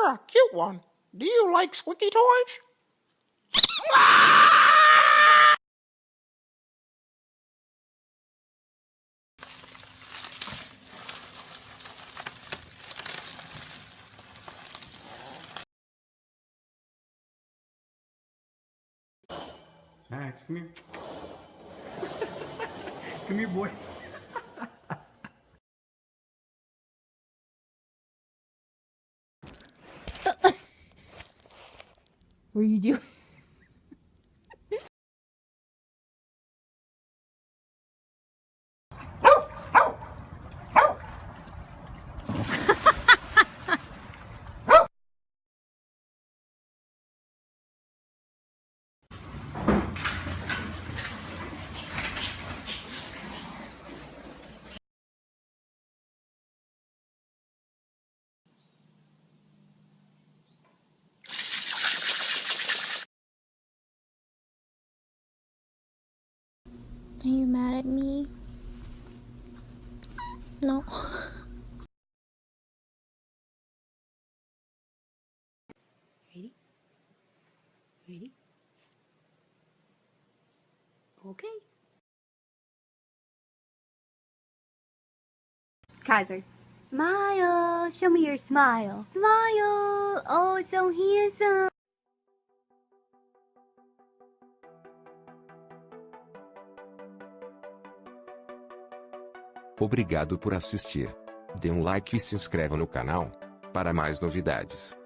You're a cute one. Do you like squeaky toys? Max, come here. Come here, boy. What are you doing? Are you mad at me? No. Ready? Ready? Okay. Kaiser. Smile! Show me your smile. Smile! Oh, so handsome! Obrigado por assistir. Dê um like e se inscreva no canal para mais novidades.